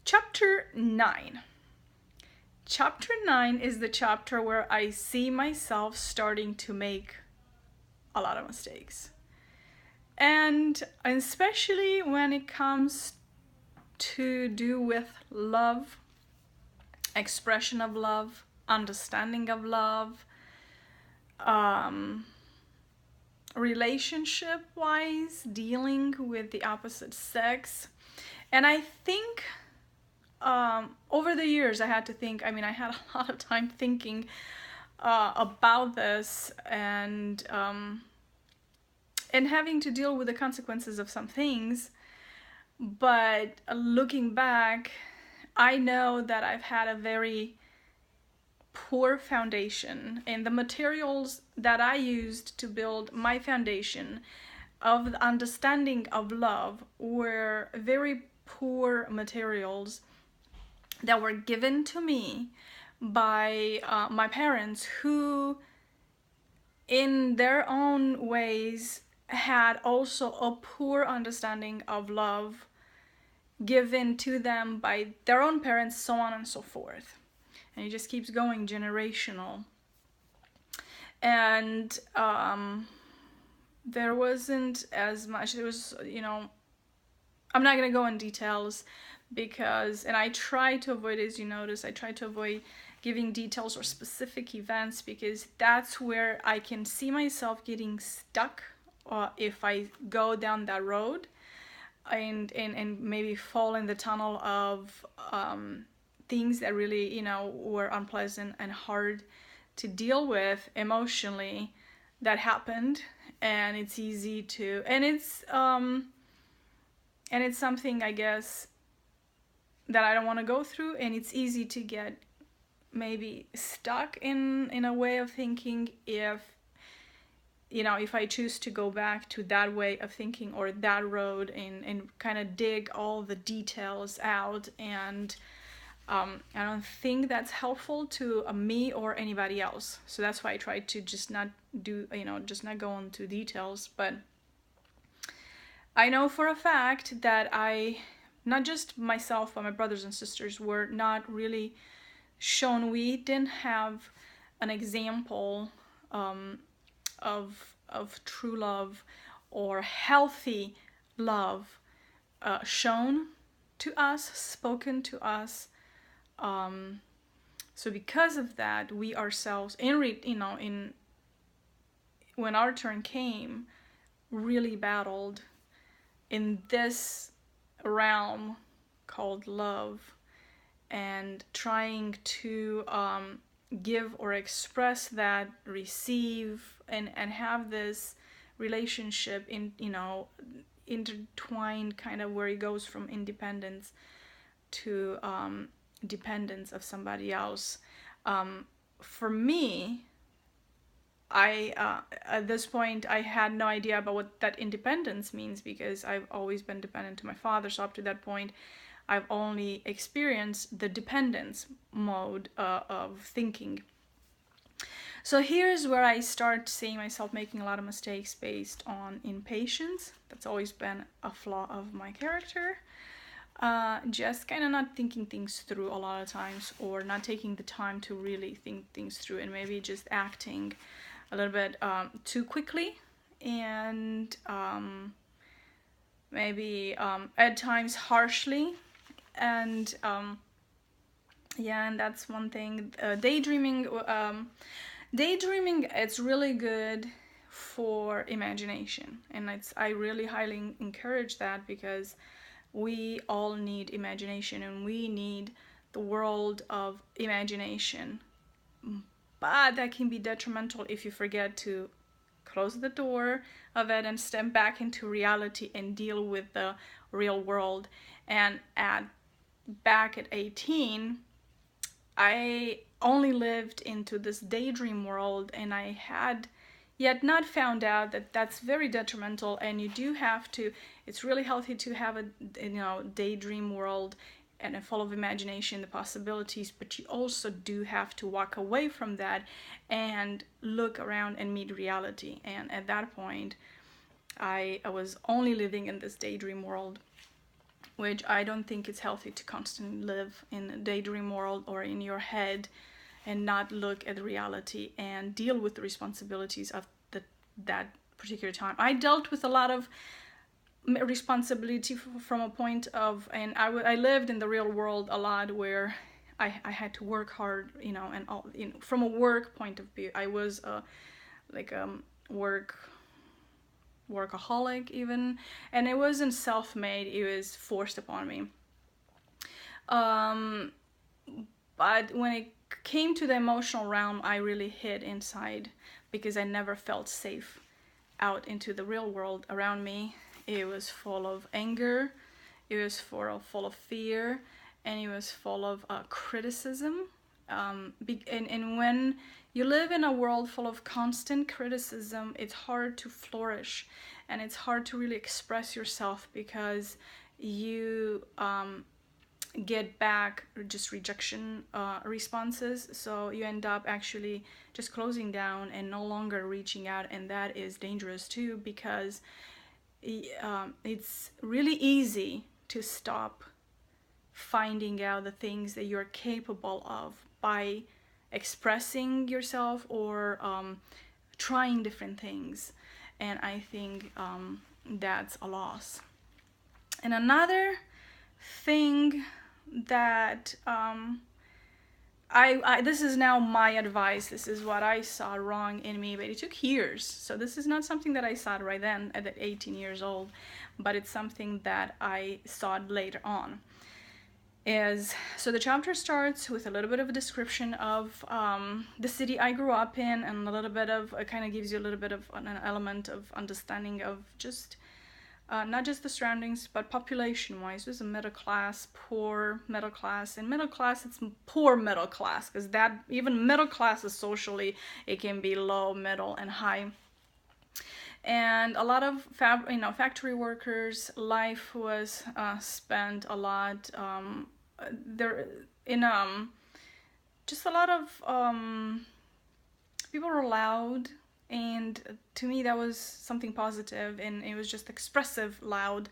Chapter 9. Chapter 9 is the chapter where I see myself starting to make a lot of mistakes. And especially when it comes to do with love, expression of love, understanding of love, relationship wise, dealing with the opposite sex. And I think over the years I had a lot of time thinking about this and having to deal with the consequences of some things. But looking back, I know that I've had a very poor foundation, and the materials that I used to build my foundation of the understanding of love were very poor materials that were given to me by my parents, who in their own ways had also a poor understanding of love given to them by their own parents, so on and so forth. And it just keeps going, generational. And there wasn't as much, there was, I'm not going to go in details because, and I try to avoid, as you notice, I try to avoid giving details or specific events because that's where I can see myself getting stuck if I go down that road and maybe fall in the tunnel of things that really, were unpleasant and hard to deal with emotionally that happened. And it's easy to, and it's something, I guess, that I don't want to go through, and it's easy to get maybe stuck in a way of thinking if I choose to go back to that way of thinking or that road and kind of dig all the details out. And I don't think that's helpful to me or anybody else. So that's why I try to just not go into details. But I know for a fact that not just myself, but my brothers and sisters were not really shown. We didn't have an example of true love or healthy love shown to us, spoken to us. So because of that, we ourselves, when our turn came, really battled in this realm called love, and trying to give or express that, receive, and have this relationship intertwined, kind of where it goes from independence to dependence of somebody else. For me, at this point, I had no idea about what that independence means because I've always been dependent to my father. So up to that point, I've only experienced the dependence mode of thinking. So here's where I start seeing myself making a lot of mistakes based on impatience. That's always been a flaw of my character. Just kind of not thinking things through a lot of times, or not taking the time to really think things through, and maybe just acting a little bit too quickly, and maybe at times harshly. And and that's one thing. Daydreaming, it's really good for imagination, and I really highly encourage that because we all need imagination, and we need the world of imagination. But that can be detrimental if you forget to close the door of it and step back into reality and deal with the real world. And back at 18, I only lived into this daydream world, and I had yet not found out that that's very detrimental. And you do have to, it's really healthy to have a daydream world and full of imagination, the possibilities, but you also do have to walk away from that and look around and meet reality. And at that point, I was only living in this daydream world. which I don't think it's healthy to constantly live in a daydream world or in your head and not look at the reality and deal with the responsibilities of that particular time. I dealt with a lot of responsibility from a point of, and I lived in the real world a lot where I had to work hard, and all, from a work point of view. I was workaholic even, and it wasn't self-made, it was forced upon me. But when it came to the emotional realm, I really hid inside because I never felt safe out into the real world around me. It was full of anger, it was full of fear, and it was full of criticism. And when you live in a world full of constant criticism, it's hard to flourish, and it's hard to really express yourself because you get back just rejection responses. So you end up actually just closing down and no longer reaching out, and that is dangerous too, because it's really easy to stop finding out the things that you're capable of by expressing yourself or trying different things. And I think that's a loss. And another thing that I this is now my advice, this is what I saw wrong in me, but it took years. So this is not something that I saw right then at 18 years old, but it's something that I saw later on. So the chapter starts with a little bit of a description of the city I grew up in, and a little bit of, it kind of gives you a little bit of an element of understanding of just not just the surroundings, but population-wise. There's a middle class, poor middle class, and middle class, it's poor middle class, because that, even middle class is socially, it can be low, middle, and high. And a lot of factory workers' life was spent a lot there in just a lot of people were loud, and to me that was something positive, and it was just expressive loud,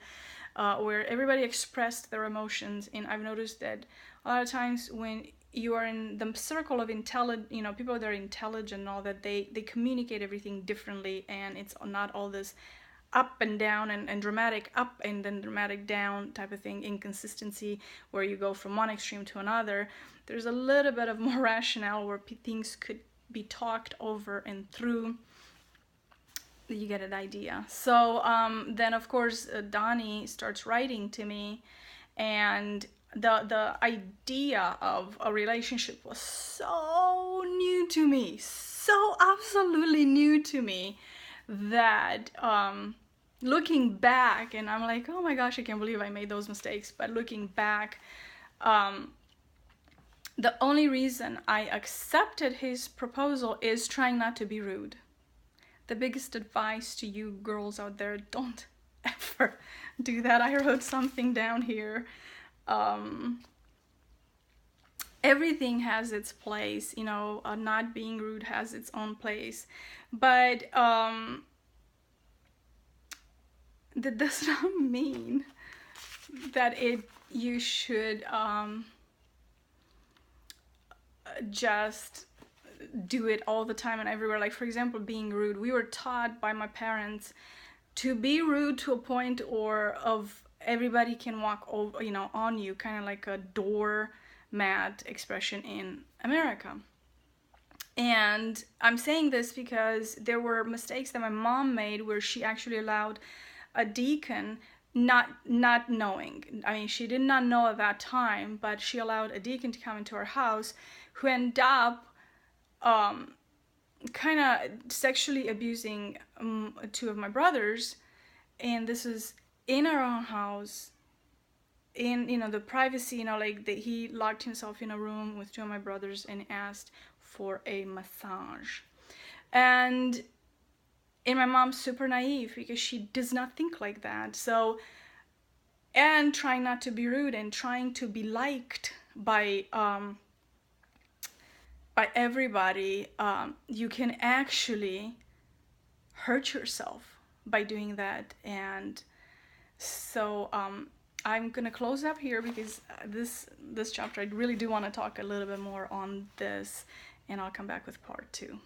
where everybody expressed their emotions. And I've noticed that a lot of times when you are in the circle of people that are intelligent and all that, they communicate everything differently, and it's not all this up and down and dramatic up and then dramatic down type of thing, inconsistency where you go from one extreme to another. There's a little bit of more rationale where things could be talked over and through. You get an idea. So then of course Donnie starts writing to me, and the idea of a relationship was so new to me, so absolutely new to me, that looking back, and I'm like, oh my gosh, I can't believe I made those mistakes. But looking back, the only reason I accepted his proposal is trying not to be rude. The biggest advice to you girls out there, don't ever do that. I wrote something down here. Everything has its place, not being rude has its own place, but that does not mean that you should just do it all the time and everywhere. Like, for example, being rude. We were taught by my parents to be rude to a point or of everybody can walk over, on you, kind of like a doormat expression in America. And I'm saying this because there were mistakes that my mom made where she actually allowed a deacon, not knowing. I mean, she did not know at that time, but she allowed a deacon to come into our house who ended up kind of sexually abusing two of my brothers. And this is in our own house, in the privacy, he locked himself in a room with two of my brothers and asked for a massage. And my mom's super naive because she does not think like that. So, and trying not to be rude and trying to be liked by everybody, you can actually hurt yourself by doing that. And so I'm gonna close up here because this chapter I really do want to talk a little bit more on this, and I'll come back with part two.